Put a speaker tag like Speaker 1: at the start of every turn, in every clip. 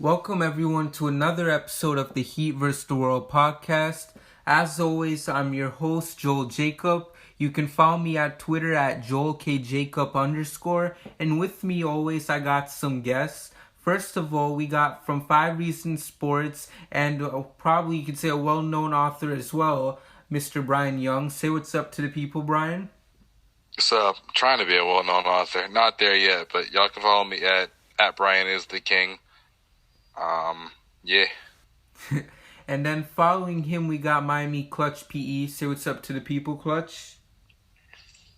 Speaker 1: Welcome everyone to another episode of the Heat vs. the World podcast. As always, I'm your host, Joel Jacob. You can follow me at Twitter at JoelKJacob_. And with me always, I got some guests. First of all, we got from 5 Reasons Sports and probably you could say a well-known author as well, Mr. Brian Young. Say what's up to the people, Brian.
Speaker 2: What's up? I'm trying to be a well-known author. Not there yet, but y'all can follow me at Brian is the King. Yeah.
Speaker 1: And then following him, we got Miami Clutch PE. Say what's up to the people, Clutch.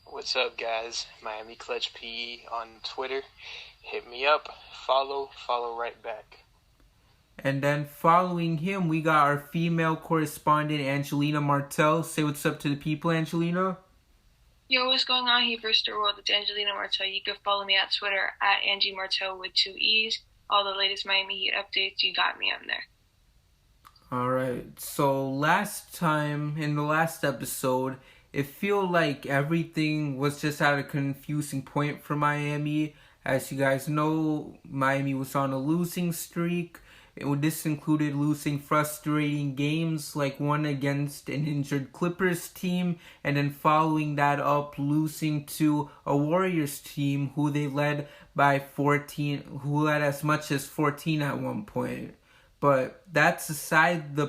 Speaker 3: What's up, guys? Miami Clutch PE on Twitter. Hit me up. Follow right back.
Speaker 1: And then following him, we got our female correspondent, Angelina Martel. Say what's up to the people, Angelina.
Speaker 4: Yo, what's going on here, First World? It's Angelina Martel. You can follow me at Twitter at Angie Martel with 2 E's. All the latest Miami Heat updates, you got me on there.
Speaker 1: Alright, so last time, in the last episode, it feel like everything was just at a confusing point for Miami. As you guys know, Miami was on a losing streak. This included losing frustrating games like one against an injured Clippers team, and then following that up losing to a Warriors team who they led by 14, who led as much as 14 at one point. But that's aside the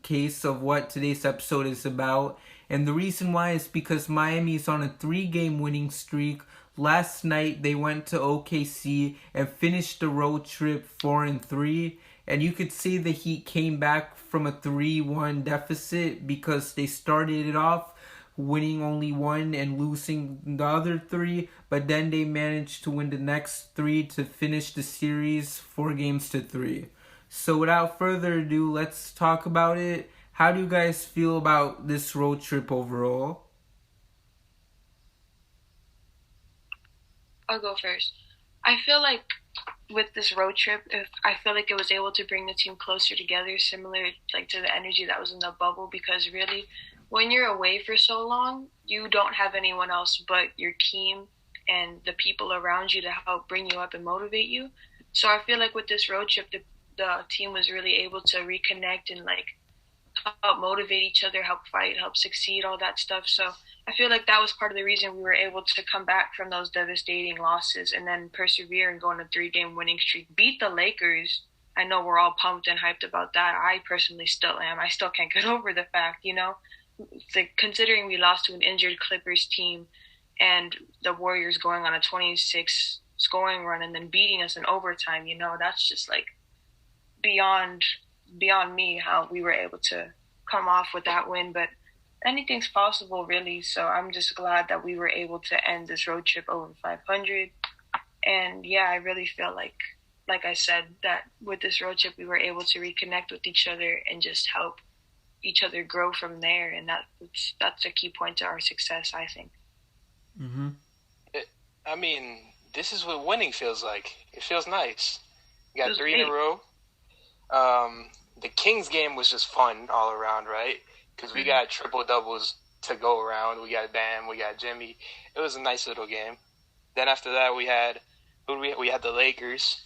Speaker 1: case of what today's episode is about. And the reason why is because Miami is on a 3-game winning streak. Last night they went to OKC and finished the road trip 4-3. And you could say the Heat came back from a 3-1 deficit because they started it off winning only 1 and losing the other 3. But then they managed to win the next 3 to finish the series 4-3. So without further ado, let's talk about it. How do you guys feel about this road trip overall?
Speaker 4: I'll go first. I feel like with this road trip, I feel like it was able to bring the team closer together, similar like to the energy that was in the bubble, because really, when you're away for so long, you don't have anyone else but your team and the people around you to help bring you up and motivate you. So I feel like with this road trip, the team was really able to reconnect and like help motivate each other, help fight, help succeed, all that stuff. So I feel like that was part of the reason we were able to come back from those devastating losses and then persevere and go on a 3-game winning streak. Beat the Lakers. I know we're all pumped and hyped about that. I personally still am. I still can't get over the fact, considering we lost to an injured Clippers team and the Warriors going on a 26 scoring run and then beating us in overtime, that's just like beyond me how we were able to come off with that win. But anything's possible, really. So I'm just glad that we were able to end this road trip over 500. And yeah, I really feel like I said, that with this road trip, we were able to reconnect with each other and just help each other grow from there. And that's a key point to our success, I think.
Speaker 1: Mm-hmm.
Speaker 3: This is what winning feels like. It feels nice. You got 3 in a row. The Kings game was just fun all around, right? Because we got triple doubles to go around. We got Bam, we got Jimmy. It was a nice little game. Then after that, we had the Lakers.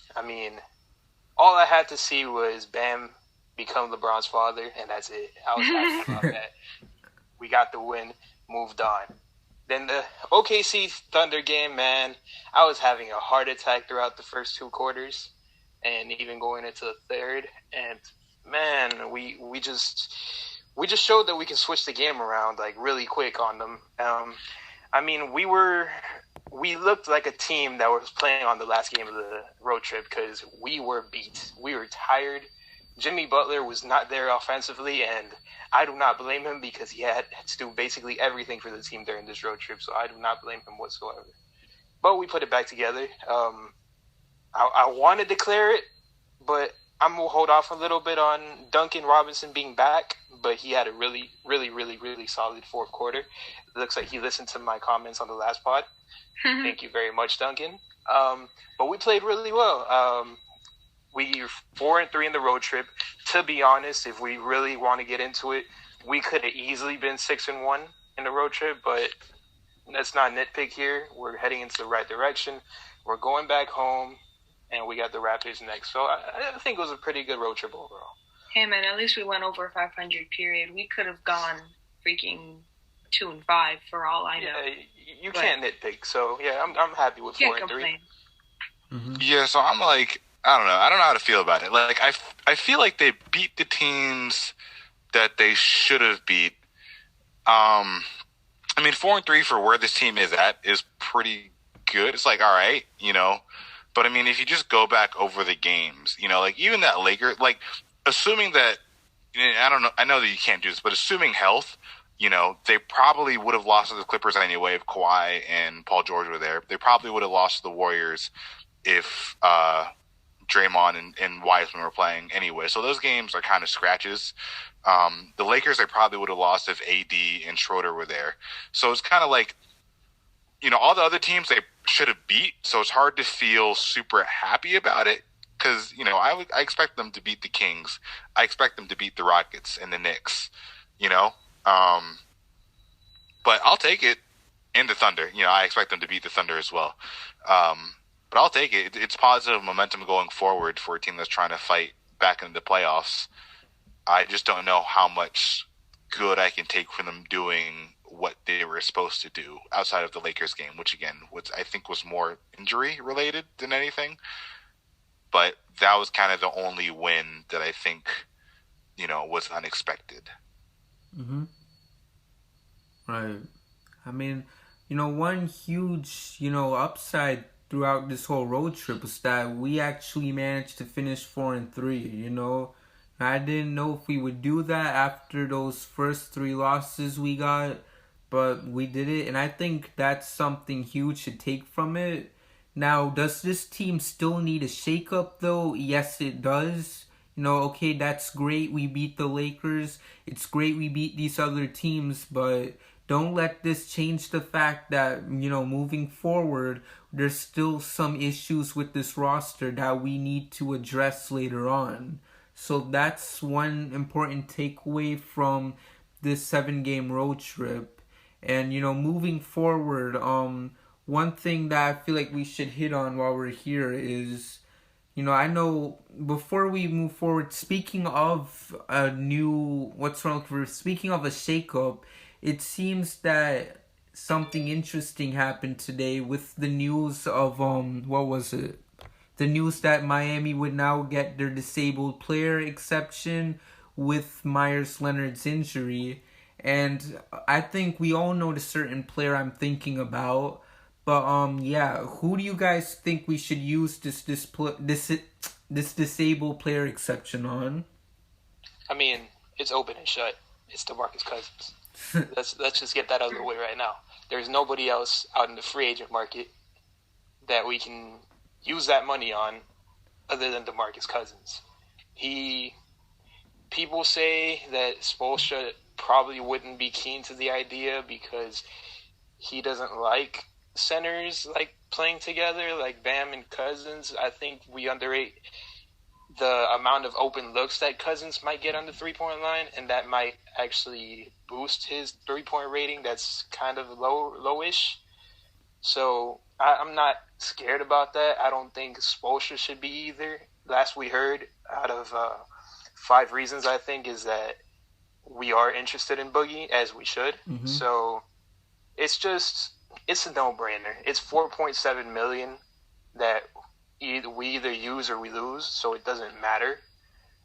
Speaker 3: All I had to see was Bam become LeBron's father, and that's it. I was happy about that. We got the win, moved on. Then the OKC Thunder game, man, I was having a heart attack throughout the first 2 quarters and even going into the third. And man, we just showed that we can switch the game around like really quick on them. We looked like a team that was playing on the last game of the road trip because we were beat. We were tired. Jimmy Butler was not there offensively, and I do not blame him because he had to do basically everything for the team during this road trip, so I do not blame him whatsoever. But we put it back together. I want to declare it, but I'm going to hold off a little bit on Duncan Robinson being back, but he had a really, really, really, really solid 4th quarter. It looks like he listened to my comments on the last pod. Thank you very much, Duncan. But we played really well. We were 4-3 in the road trip. To be honest, if we really want to get into it, we could have easily been 6-1 in the road trip, but let's not nitpick here. We're heading into the right direction. We're going back home. and we got the Raptors next. So I think it was a pretty good road trip overall.
Speaker 4: Hey man, at least we went over 500. Period. We could have gone freaking 2-5 for all I know.
Speaker 3: Yeah, you can't nitpick. So yeah, I'm happy with 4-3.
Speaker 1: Mm-hmm.
Speaker 2: Yeah, so I'm like, I don't know how to feel about it. Like I feel like they beat the teams that they should have beat. I mean, 4-3 for where this team is at is pretty good. It's like, all right, but I mean, if you just go back over the games, like even that Lakers, like assuming that, I know that you can't do this, but assuming health, they probably would have lost to the Clippers anyway if Kawhi and Paul George were there. They probably would have lost to the Warriors if Draymond and Wiseman were playing anyway. So those games are kind of scratches. The Lakers, they probably would have lost if AD and Schroeder were there. So it's kind of like, all the other teams they should have beat. So it's hard to feel super happy about it because, I expect them to beat the Kings. I expect them to beat the Rockets and the Knicks, but I'll take it. And the Thunder. I expect them to beat the Thunder as well. But I'll take it. It's positive momentum going forward for a team that's trying to fight back into the playoffs. I just don't know how much good I can take from them doing what they were supposed to do outside of the Lakers game, which again, I think was more injury related than anything. But that was kind of the only win that I think, was unexpected.
Speaker 1: Mm-hmm. Right. I mean, one huge, upside throughout this whole road trip was that we actually managed to finish 4-3, I didn't know if we would do that after those first 3 losses we got, but we did it, and I think that's something huge to take from it. Now, does this team still need a shakeup though? Yes, it does. Okay, that's great, we beat the Lakers, it's great we beat these other teams, but don't let this change the fact that, moving forward, there's still some issues with this roster that we need to address later on. So that's one important takeaway from this 7-game road trip. And, moving forward, one thing that I feel like we should hit on while we're here is, I know before we move forward, speaking of a shakeup, it seems that something interesting happened today with the news of, the news that Miami would now get their disabled player exception with Myers Leonard's injury. And I think we all know the certain player I'm thinking about. But, who do you guys think we should use this disabled player exception on?
Speaker 3: I mean, it's open and shut. It's DeMarcus Cousins. Let's just get that out of the way right now. There's nobody else out in the free agent market that we can use that money on other than DeMarcus Cousins. People say that Spoelstra probably wouldn't be keen to the idea because he doesn't like centers like playing together like Bam and Cousins. I think we underrate the amount of open looks that Cousins might get on the 3-point line, and that might actually boost his 3-point rating that's kind of lowish. So I'm not scared about that. I don't think Spoelstra should be either. Last we heard, out of 5 reasons, I think, is that we are interested in Boogie, as we should. Mm-hmm. So it's a no-brainer. It's $4.7 million that we either use or we lose, so it doesn't matter.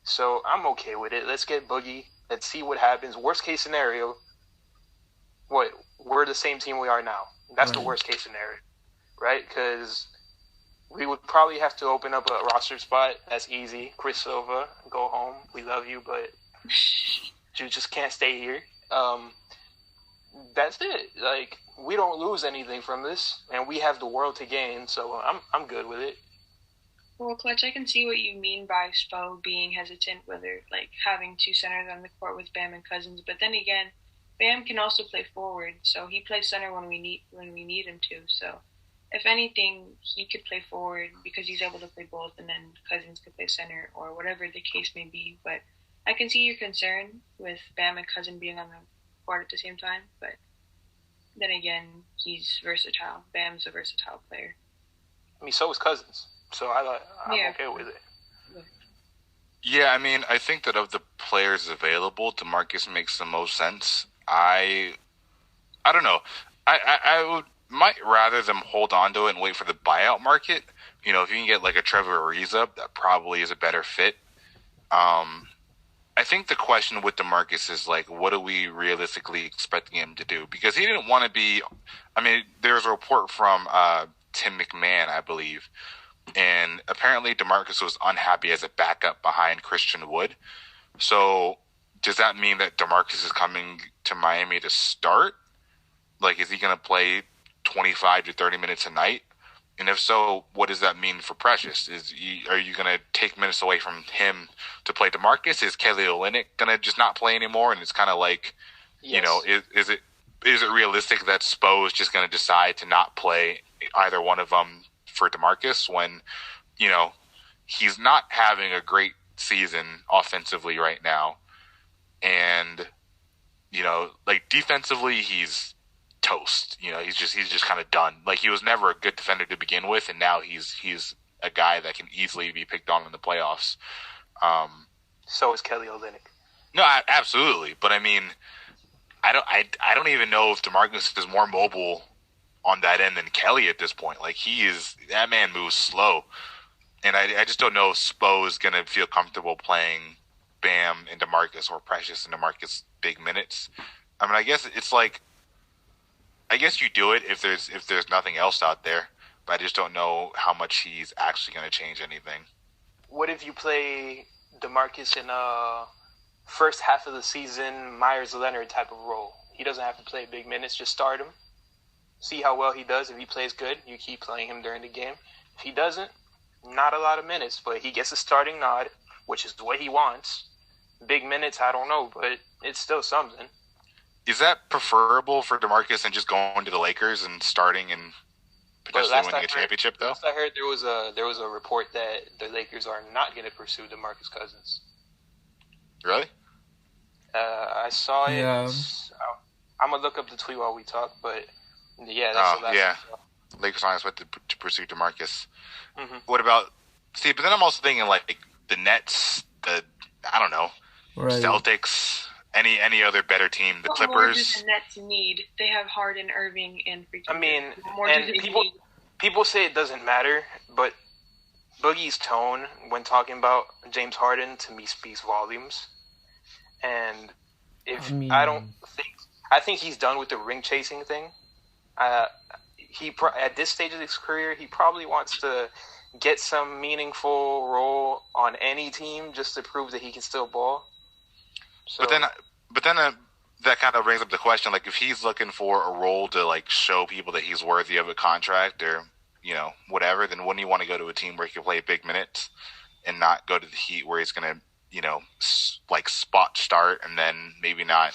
Speaker 3: So I'm okay with it. Let's get Boogie. Let's see what happens. Worst case scenario, we're the same team we are now. That's right. The worst case scenario, right? Because we would probably have to open up a roster spot. That's easy. Chris Silva, go home. We love you, but you just can't stay here. That's it. Like, we don't lose anything from this, and we have the world to gain, so I'm good with it.
Speaker 4: Well, Clutch, I can see what you mean by Spo being hesitant, whether like having 2 centers on the court with Bam and Cousins. But then again, Bam can also play forward, so he plays center when we need him to. So, if anything, he could play forward because he's able to play both, and then Cousins could play center or whatever the case may be. But I can see your concern with Bam and Cousins being on the court at the same time. But then again, he's versatile. Bam's a versatile player.
Speaker 3: I mean, so is Cousins. So I'm
Speaker 4: Yeah.
Speaker 3: okay with it.
Speaker 2: Yeah, I mean, I think that of the players available, DeMarcus makes the most sense. I don't know. I would might rather them hold on to it and wait for the buyout market. You know, if you can get like a Trevor Ariza, that probably is a better fit. I think the question with DeMarcus is like, what are we realistically expecting him to do? Because he didn't want to be. I mean, there's a report from Tim McMahon, I believe, and apparently DeMarcus was unhappy as a backup behind Christian Wood. So does that mean that DeMarcus is coming to Miami to start? Like, is he going to play 25 to 30 minutes a night? And if so, what does that mean for Precious? Are you going to take minutes away from him to play DeMarcus? Is Kelly Olynyk going to just not play anymore? And it's kind of like,
Speaker 3: Yes.
Speaker 2: you know, is it realistic that Spo is just going to decide to not play either one of them for DeMarcus when, you know, he's not having a great season offensively right now. And, you know, like defensively, he's toast. You know, he's just kind of done. Like, he was never a good defender to begin with, and now he's a guy that can easily be picked on in the playoffs.
Speaker 3: So is Kelly Olynyk.
Speaker 2: No, absolutely. But I mean, I don't even know if DeMarcus is more mobile on that end than Kelly at this point. Like, that man moves slow, and I just don't know if Spo is gonna feel comfortable playing Bam and DeMarcus or Precious and DeMarcus big minutes. I mean, I guess it's like, I guess you do it if there's nothing else out there, but I just don't know how much he's actually going to change anything.
Speaker 3: What if you play DeMarcus in a first half of the season Myers Leonard type of role? He doesn't have to play big minutes, just start him. See how well he does. If he plays good, you keep playing him during the game. If he doesn't, not a lot of minutes, but he gets a starting nod, which is what he wants. Big minutes, I don't know, but it's still something.
Speaker 2: Is that preferable for DeMarcus than just going to the Lakers and starting and potentially winning a championship, though?
Speaker 3: Last I heard, there was a report that the Lakers are not going to pursue DeMarcus Cousins.
Speaker 2: Really?
Speaker 3: I saw it.
Speaker 1: Yeah.
Speaker 3: I'm going to look up the tweet while we talk, but yeah, that's the last
Speaker 2: yeah.
Speaker 3: I saw.
Speaker 2: Lakers aren't expected to pursue DeMarcus.
Speaker 3: Mm-hmm.
Speaker 2: What about... See, but then I'm also thinking, like, the Nets, I don't know,
Speaker 1: Right.
Speaker 2: Celtics... Any other better team? The
Speaker 4: What
Speaker 2: Clippers.
Speaker 4: more do the Nets need? They have Harden, Irving, and freaking.
Speaker 3: I mean,
Speaker 4: what more
Speaker 3: and
Speaker 4: do they
Speaker 3: people
Speaker 4: need?
Speaker 3: people say it doesn't matter, but Boogie's tone when talking about James Harden to me speaks volumes. And if I think he's done with the ring chasing thing. At this stage of his career, he probably wants to get some meaningful role on any team just to prove that he can still ball. So,
Speaker 2: But then that kind of brings up the question, like, if he's looking for a role to, like, show people that he's worthy of a contract or, you know, whatever, then wouldn't he want to go to a team where he can play big minutes and not go to the Heat where he's going to, you know, like, spot start and then maybe not